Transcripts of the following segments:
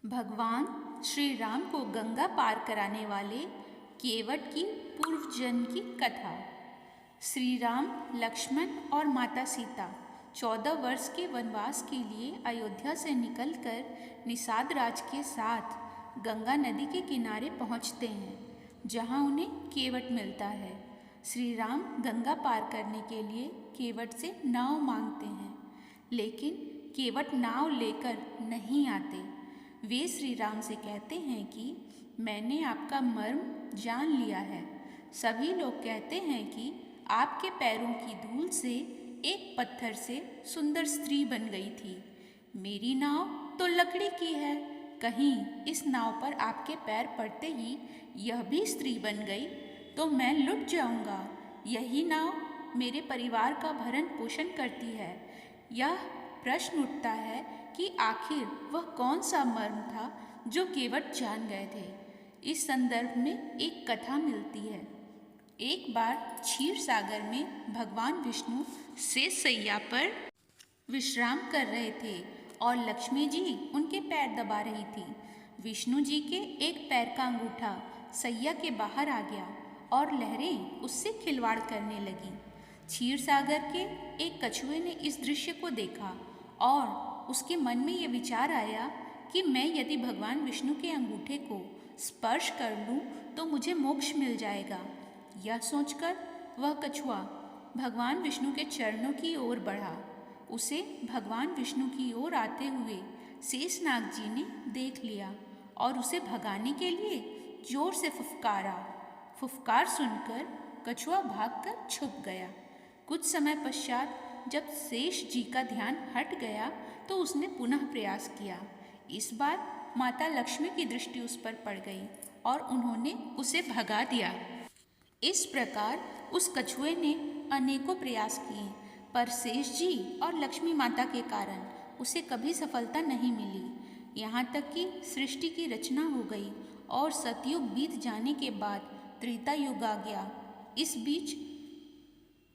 भगवान श्री राम को गंगा पार कराने वाले केवट की पूर्व जन्म की कथा। श्री राम, लक्ष्मण और माता सीता 14 वर्ष के वनवास के लिए अयोध्या से निकलकर निषाद राज के साथ गंगा नदी के किनारे पहुंचते हैं, जहां उन्हें केवट मिलता है। श्री राम गंगा पार करने के लिए केवट से नाव मांगते हैं, लेकिन केवट नाव लेकर नहीं आते। वे श्री राम से कहते हैं कि मैंने आपका मर्म जान लिया है। सभी लोग कहते हैं कि आपके पैरों की धूल से एक पत्थर से सुंदर स्त्री बन गई थी। मेरी नाव तो लकड़ी की है, कहीं इस नाव पर आपके पैर पड़ते ही यह भी स्त्री बन गई तो मैं लुट जाऊंगा। यही नाव मेरे परिवार का भरण पोषण करती है। यह प्रश्न उठता है कि आखिर वह कौन सा मर्म था जो केवट जान गए थे। इस संदर्भ में एक कथा मिलती है। एक बार क्षीर सागर में भगवान विष्णु शेष शैया पर विश्राम कर रहे थे और लक्ष्मी जी उनके पैर दबा रही थी। विष्णु जी के एक पैर का अंगूठा सैया के बाहर आ गया और लहरें उससे खिलवाड़ करने लगीं। क्षीर सागर के एक कछुए ने इस दृश्य को देखा और उसके मन में यह विचार आया कि मैं यदि भगवान विष्णु के अंगूठे को स्पर्श कर लूं तो मुझे मोक्ष मिल जाएगा। यह सोचकर वह कछुआ भगवान विष्णु के चरणों की ओर बढ़ा। उसे भगवान विष्णु की ओर आते हुए शेषनाग जी ने देख लिया और उसे भगाने के लिए जोर से फुफकारा। फुफकार सुनकर कछुआ भागकर छुप गया। कुछ समय पश्चात जब शेष जी का ध्यान हट गया तो उसने पुनः प्रयास किया। इस बार माता लक्ष्मी की दृष्टि उस पर पड़ गई और उन्होंने उसे भगा दिया। इस प्रकार उस कछुए ने अनेकों प्रयास किए, पर शेष जी और लक्ष्मी माता के कारण उसे कभी सफलता नहीं मिली। यहाँ तक कि सृष्टि की रचना हो गई और सतयुग बीत जाने के बाद त्रेता युग आ गया। इस बीच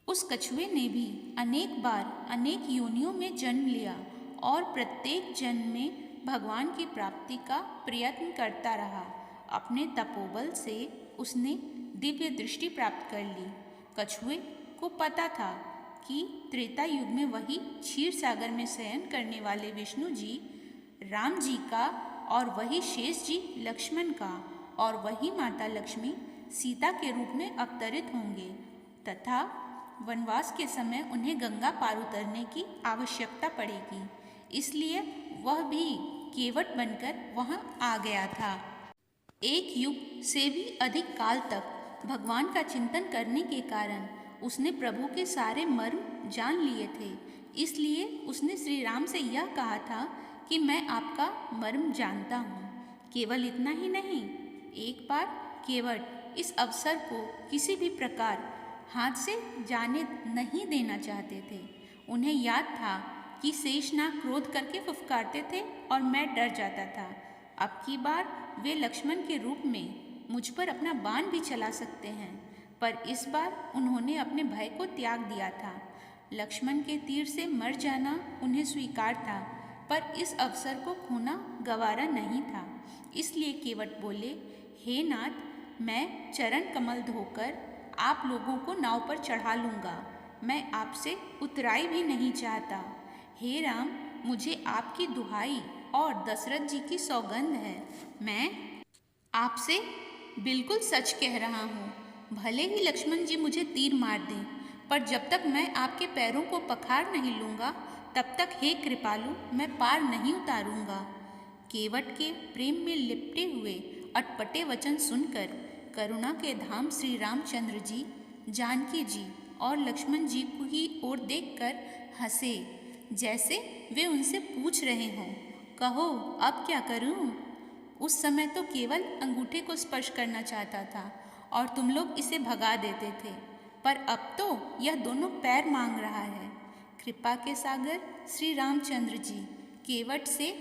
उस कछुए ने भी अनेक बार अनेक योनियों में जन्म लिया और प्रत्येक जन्म में भगवान की प्राप्ति का प्रयत्न करता रहा। अपने तपोबल से उसने दिव्य दृष्टि प्राप्त कर ली। कछुए को पता था कि त्रेता युग में वही क्षीर सागर में शयन करने वाले विष्णु जी राम जी का और वही शेष जी लक्ष्मण का और वही माता लक्ष्मी सीता के रूप में अवतरित होंगे तथा वनवास के समय उन्हें गंगा पार उतरने की आवश्यकता पड़ेगी। इसलिए वह भी केवट बनकर वहां आ गया था। एक युग से भी अधिक काल तक भगवान का चिंतन करने के कारण उसने प्रभु के सारे मर्म जान लिए थे। इसलिए उसने श्री राम से यह कहा था कि मैं आपका मर्म जानता हूँ। केवल इतना ही नहीं, एक बार केवट इस अवसर को किसी भी प्रकार हाथ से जाने नहीं देना चाहते थे। उन्हें याद था कि शेषनाग क्रोध करके फुफकारते थे और मैं डर जाता था। अब की बार वे लक्ष्मण के रूप में मुझ पर अपना बाण भी चला सकते हैं, पर इस बार उन्होंने अपने भय को त्याग दिया था। लक्ष्मण के तीर से मर जाना उन्हें स्वीकार था, पर इस अवसर को खोना गवारा नहीं था। इसलिए केवट बोले, हे नाथ, मैं चरण कमल धोकर आप लोगों को नाव पर चढ़ा लूँगा। मैं आपसे उतराई भी नहीं चाहता। हे राम, मुझे आपकी दुहाई और दशरथ जी की सौगंध है। मैं आपसे बिल्कुल सच कह रहा हूँ। भले ही लक्ष्मण जी मुझे तीर मार दें, पर जब तक मैं आपके पैरों को पखार नहीं लूँगा तब तक हे कृपालु मैं पार नहीं उतारूँगा। केवट के प्रेम में लिपटे हुए अटपटे वचन सुनकर करुणा के धाम श्री रामचंद्र जी, जानकी जी और लक्ष्मण जी को ही ओर देखकर हंसे, जैसे वे उनसे पूछ रहे हों, कहो अब क्या करूं? उस समय तो केवल अंगूठे को स्पर्श करना चाहता था और तुम लोग इसे भगा देते थे, पर अब तो यह दोनों पैर मांग रहा है। कृपा के सागर श्री रामचंद्र जी केवट से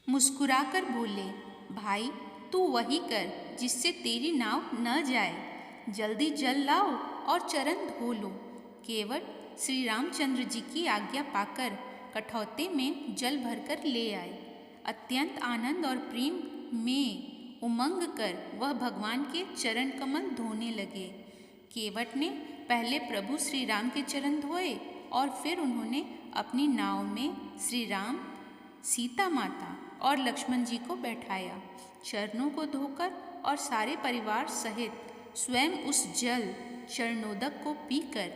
मुस्कुराकर बोले, भाई तू वही कर जिससे तेरी नाव न जाए। जल्दी जल लाओ और चरण धो लो। केवट श्री रामचंद्र जी की आज्ञा पाकर कठौते में जल भरकर ले आए। अत्यंत आनंद और प्रेम में उमंग कर वह भगवान के चरण कमल धोने लगे। केवट ने पहले प्रभु श्री राम के चरण धोए और फिर उन्होंने अपनी नाव में श्री राम, सीता माता और लक्ष्मण जी को बैठाया। चरणों को धोकर और सारे परिवार सहित स्वयं उस जल चरणोदक को पीकर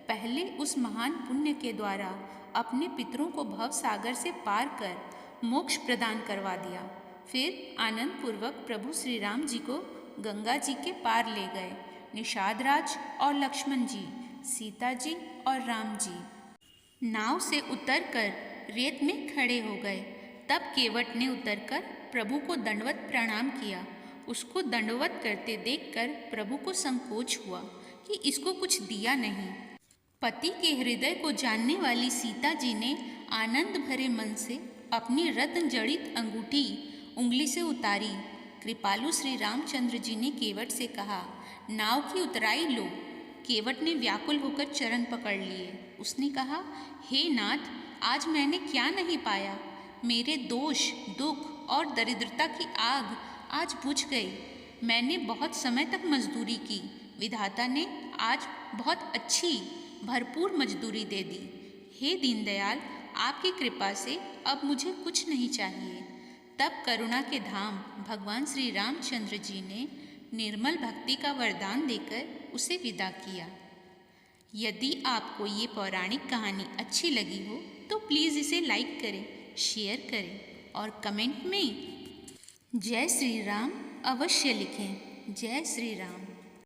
पहले उस महान पुण्य के द्वारा अपने पितरों को भव सागर से पार कर मोक्ष प्रदान करवा दिया। फिर आनंद पूर्वक प्रभु श्री राम जी को गंगा जी के पार ले गए। निषाद राज और लक्ष्मण जी, सीता जी और राम जी नाव से उतरकर रेत में खड़े हो गए। तब केवट ने उतरकर प्रभु को दंडवत प्रणाम किया। उसको दंडवत करते देखकर प्रभु को संकोच हुआ कि इसको कुछ दिया नहीं। पति के हृदय को जानने वाली सीता जी ने आनंद भरे मन से अपनी रत्न जड़ित अंगूठी उंगली से उतारी। कृपालु श्री रामचंद्र जी ने केवट से कहा, नाव की उतराई लो। केवट ने व्याकुल होकर चरण पकड़ लिए। उसने कहा, हे नाथ, आज मैंने क्या नहीं पाया। मेरे दोष, दुख और दरिद्रता की आग आज बुझ गई। मैंने बहुत समय तक मजदूरी की। विधाता ने आज बहुत अच्छी भरपूर मजदूरी दे दी। हे दीनदयाल, आपकी कृपा से अब मुझे कुछ नहीं चाहिए। तब करुणा के धाम भगवान श्री रामचंद्र जी ने निर्मल भक्ति का वरदान देकर उसे विदा किया। यदि आपको ये पौराणिक कहानी अच्छी लगी हो तो प्लीज़ इसे लाइक करें, शेयर करें और कमेंट में जय श्री राम अवश्य लिखें। जय श्री राम।